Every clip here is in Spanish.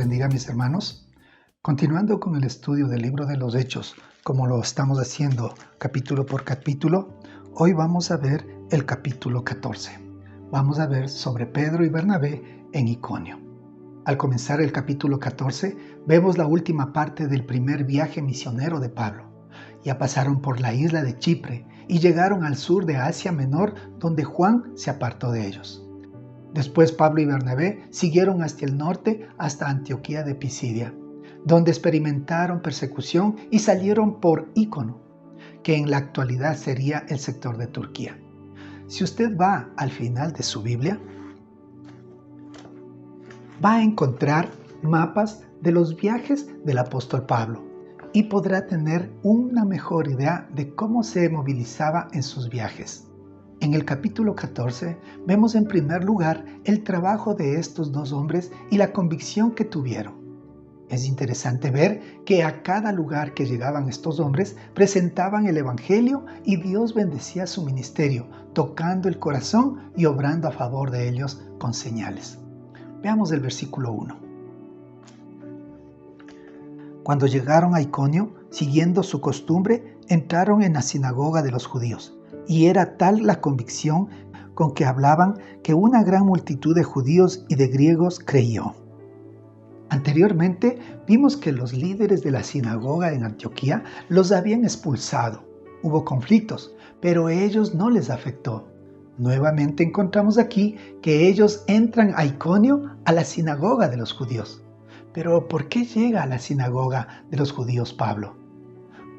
bendiga, mis hermanos. Continuando con el estudio del libro de los Hechos, como lo estamos haciendo capítulo por capítulo, hoy vamos a ver el capítulo 14. Vamos a ver sobre Pedro y Bernabé en Iconio. Al comenzar el capítulo 14, vemos la última parte del primer viaje misionero de Pablo. Ya pasaron por la isla de Chipre y llegaron al sur de Asia Menor, donde Juan se apartó de ellos. Después Pablo y Bernabé siguieron hacia el norte hasta Antioquía de Pisidia, donde experimentaron persecución y salieron por Icono, que en la actualidad sería el sector de Turquía. Si usted va al final de su Biblia, va a encontrar mapas de los viajes del apóstol Pablo y podrá tener una mejor idea de cómo se movilizaba en sus viajes. En el capítulo 14 vemos en primer lugar el trabajo de estos dos hombres y la convicción que tuvieron. Es interesante ver que a cada lugar que llegaban estos hombres presentaban el Evangelio y Dios bendecía su ministerio, tocando el corazón y obrando a favor de ellos con señales. Veamos el versículo 1. Cuando llegaron a Iconio, siguiendo su costumbre, entraron en la sinagoga de los judíos. Y era tal la convicción con que hablaban que una gran multitud de judíos y de griegos creyó. Anteriormente vimos que los líderes de la sinagoga en Antioquía los habían expulsado. Hubo conflictos, pero a ellos no les afectó. Nuevamente encontramos aquí que ellos entran a Iconio, a la sinagoga de los judíos. Pero ¿por qué llega a la sinagoga de los judíos Pablo?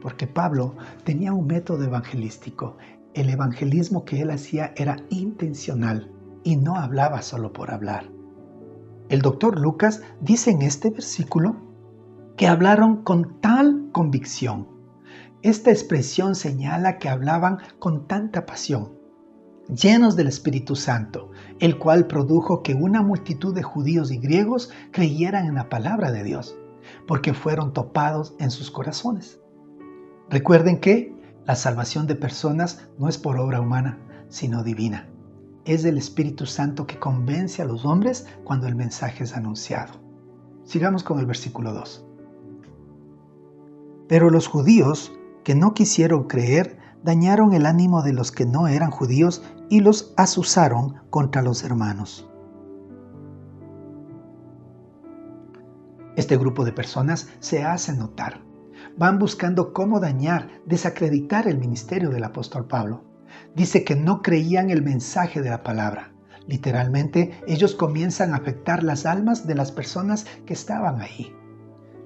Porque Pablo tenía un método evangelístico. El evangelismo que él hacía era intencional y no hablaba solo por hablar. El doctor Lucas dice en este versículo que hablaron con tal convicción. Esta expresión señala que hablaban con tanta pasión, llenos del Espíritu Santo, el cual produjo que una multitud de judíos y griegos creyeran en la palabra de Dios, porque fueron topados en sus corazones. Recuerden que la salvación de personas no es por obra humana, sino divina. Es el Espíritu Santo que convence a los hombres cuando el mensaje es anunciado. Sigamos con el versículo 2. Pero los judíos que no quisieron creer dañaron el ánimo de los que no eran judíos y los azuzaron contra los hermanos. Este grupo de personas se hace notar. Van buscando cómo dañar, desacreditar el ministerio del apóstol Pablo. Dice que no creían el mensaje de la palabra. Literalmente, ellos comienzan a afectar las almas de las personas que estaban ahí.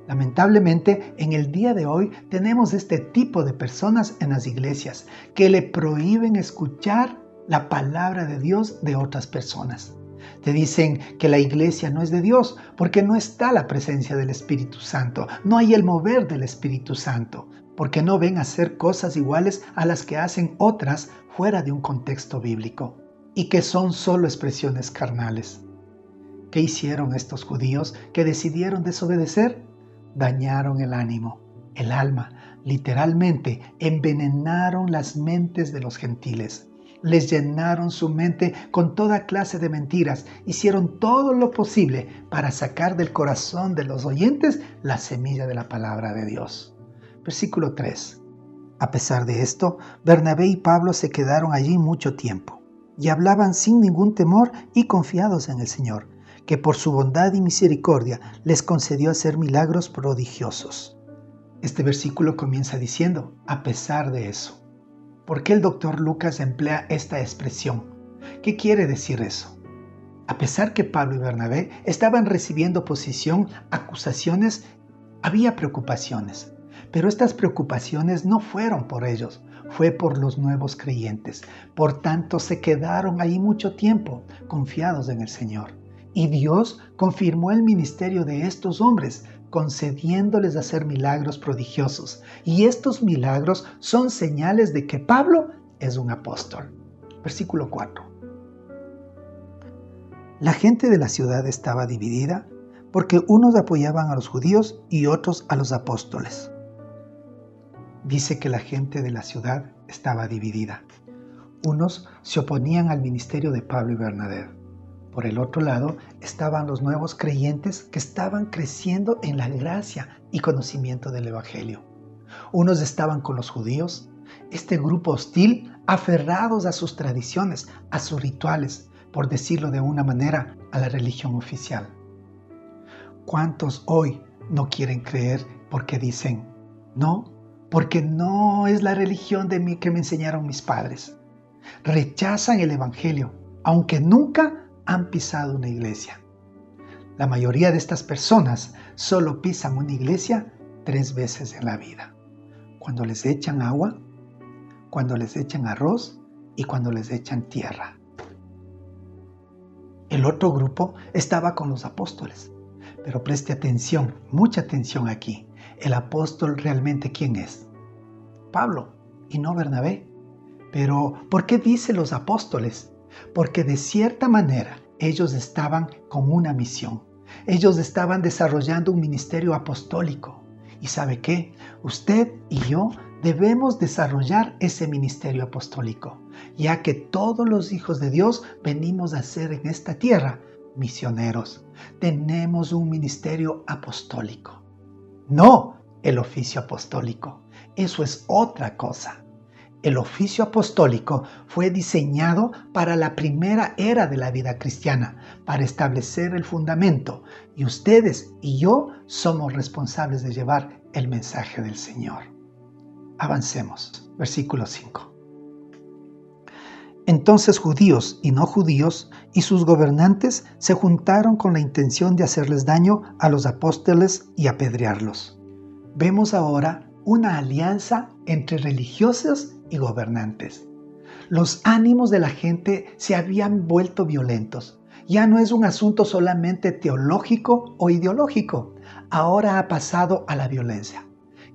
Lamentablemente, en el día de hoy tenemos este tipo de personas en las iglesias que le prohíben escuchar la palabra de Dios de otras personas. Te dicen que la iglesia no es de Dios porque no está la presencia del Espíritu Santo, no hay el mover del Espíritu Santo, porque no ven hacer cosas iguales a las que hacen otras fuera de un contexto bíblico y que son solo expresiones carnales. ¿Qué hicieron estos judíos que decidieron desobedecer? Dañaron el ánimo, el alma, literalmente envenenaron las mentes de los gentiles. Les llenaron su mente con toda clase de mentiras. Hicieron todo lo posible para sacar del corazón de los oyentes la semilla de la palabra de Dios. Versículo 3. A pesar de esto, Bernabé y Pablo se quedaron allí mucho tiempo y hablaban sin ningún temor y confiados en el Señor, que por su bondad y misericordia les concedió hacer milagros prodigiosos. Este versículo comienza diciendo, a pesar de eso. ¿Por qué el doctor Lucas emplea esta expresión? ¿Qué quiere decir eso? A pesar que Pablo y Bernabé estaban recibiendo oposición, acusaciones, había preocupaciones. Pero estas preocupaciones no fueron por ellos, fue por los nuevos creyentes. Por tanto, se quedaron ahí mucho tiempo, confiados en el Señor. Y Dios confirmó el ministerio de estos hombres, concediéndoles hacer milagros prodigiosos. Y estos milagros son señales de que Pablo es un apóstol. Versículo 4. La gente de la ciudad estaba dividida porque unos apoyaban a los judíos y otros a los apóstoles. Dice que la gente de la ciudad estaba dividida. Unos se oponían al ministerio de Pablo y Bernabé. Por el otro lado estaban los nuevos creyentes que estaban creciendo en la gracia y conocimiento del Evangelio. Unos estaban con los judíos, este grupo hostil, aferrados a sus tradiciones, a sus rituales, por decirlo de una manera, a la religión oficial. ¿Cuántos hoy no quieren creer porque dicen, no, porque no es la religión que me enseñaron mis padres? Rechazan el Evangelio, aunque nunca han pisado una iglesia. La mayoría de estas personas solo pisan una iglesia 3 veces en la vida. Cuando les echan agua, cuando les echan arroz y cuando les echan tierra. El otro grupo estaba con los apóstoles. Pero preste atención, mucha atención aquí. ¿El apóstol realmente quién es? Pablo y no Bernabé. Pero, ¿por qué dice los apóstoles? Porque de cierta manera ellos estaban con una misión. Ellos estaban desarrollando un ministerio apostólico. ¿Y sabe qué? Usted y yo debemos desarrollar ese ministerio apostólico, ya que todos los hijos de Dios venimos a ser en esta tierra misioneros. Tenemos un ministerio apostólico, no el oficio apostólico. Eso es otra cosa. El oficio apostólico fue diseñado para la primera era de la vida cristiana, para establecer el fundamento, y ustedes y yo somos responsables de llevar el mensaje del Señor. Avancemos. Versículo 5. Entonces judíos y no judíos y sus gobernantes se juntaron con la intención de hacerles daño a los apóstoles y apedrearlos. Vemos ahora una alianza entre religiosos y gobernantes. Los ánimos de la gente se habían vuelto violentos. Ya no es un asunto solamente teológico o ideológico. Ahora ha pasado a la violencia.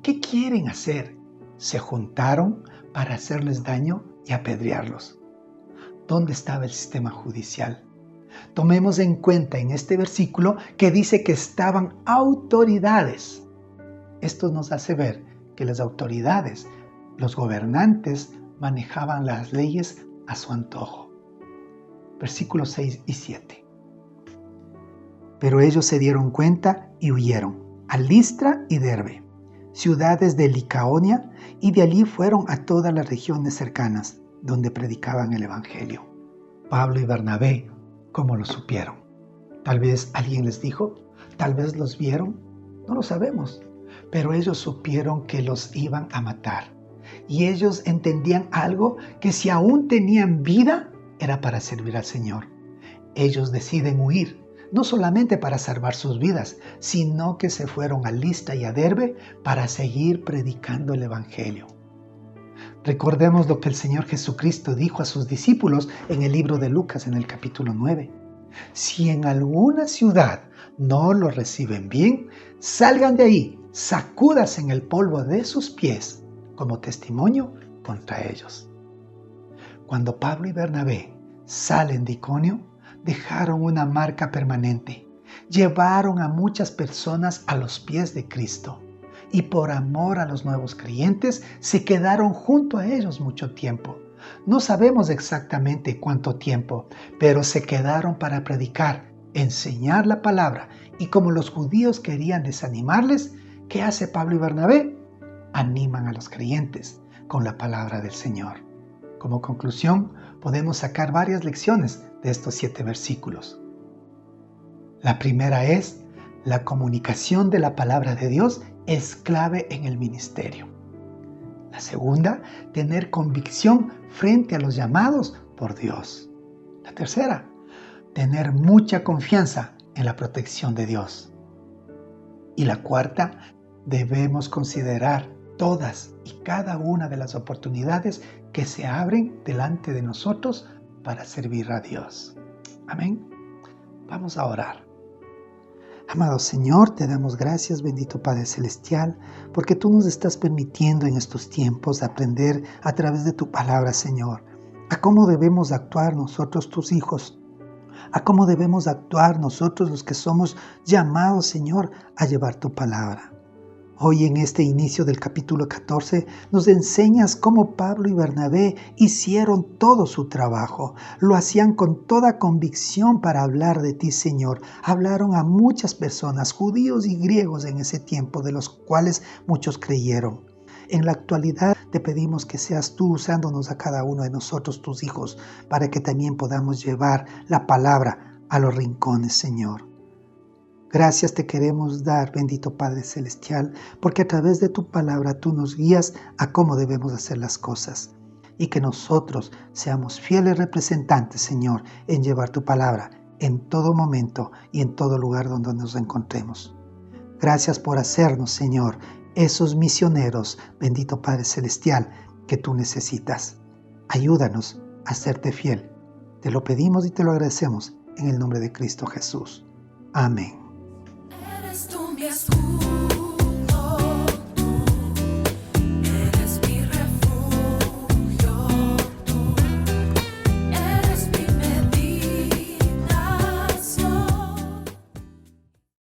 ¿Qué quieren hacer? Se juntaron para hacerles daño y apedrearlos. ¿Dónde estaba el sistema judicial? Tomemos en cuenta en este versículo que dice que estaban autoridades. Esto nos hace ver que las autoridades, los gobernantes, manejaban las leyes a su antojo. Versículos 6 y 7. Pero ellos se dieron cuenta y huyeron a Listra y Derbe, ciudades de Licaonia, y de allí fueron a todas las regiones cercanas, donde predicaban el Evangelio. Pablo y Bernabé, ¿cómo lo supieron? Tal vez alguien les dijo, tal vez los vieron, no lo sabemos, pero ellos supieron que los iban a matar. Y ellos entendían algo, que si aún tenían vida, era para servir al Señor. Ellos deciden huir, no solamente para salvar sus vidas, sino que se fueron a Listra y a Derbe para seguir predicando el Evangelio. Recordemos lo que el Señor Jesucristo dijo a sus discípulos en el libro de Lucas en el capítulo 9. Si en alguna ciudad no lo reciben bien, salgan de ahí, sacúdanse en el polvo de sus pies como testimonio contra ellos. Cuando Pablo y Bernabé salen de Iconio, dejaron una marca permanente. Llevaron a muchas personas a los pies de Cristo. Y por amor a los nuevos creyentes, se quedaron junto a ellos mucho tiempo. No sabemos exactamente cuánto tiempo, pero se quedaron para predicar, enseñar la palabra. Y como los judíos querían desanimarles, ¿qué hace Pablo y Bernabé? Animan a los creyentes con la palabra del Señor. Como conclusión, podemos sacar varias lecciones de estos 7 versículos. La primera es, la comunicación de la palabra de Dios es clave en el ministerio. La segunda, tener convicción frente a los llamados por Dios. La tercera, tener mucha confianza en la protección de Dios. Y la cuarta, debemos considerar todas y cada una de las oportunidades que se abren delante de nosotros para servir a Dios. Amén. Vamos a orar. Amado Señor, te damos gracias, bendito Padre Celestial, porque tú nos estás permitiendo en estos tiempos aprender a través de tu palabra, Señor, a cómo debemos actuar nosotros, tus hijos, a cómo debemos actuar nosotros los que somos llamados, Señor, a llevar tu palabra. Hoy en este inicio del capítulo 14 nos enseñas cómo Pablo y Bernabé hicieron todo su trabajo. Lo hacían con toda convicción para hablar de ti, Señor. Hablaron a muchas personas, judíos y griegos en ese tiempo, de los cuales muchos creyeron. En la actualidad te pedimos que seas tú usándonos a cada uno de nosotros, tus hijos, para que también podamos llevar la palabra a los rincones, Señor. Gracias te queremos dar, bendito Padre Celestial, porque a través de tu palabra tú nos guías a cómo debemos hacer las cosas. Y que nosotros seamos fieles representantes, Señor, en llevar tu palabra en todo momento y en todo lugar donde nos encontremos. Gracias por hacernos, Señor, esos misioneros, bendito Padre Celestial, que tú necesitas. Ayúdanos a serte fiel. Te lo pedimos y te lo agradecemos en el nombre de Cristo Jesús. Amén. Eres tú mi escudo.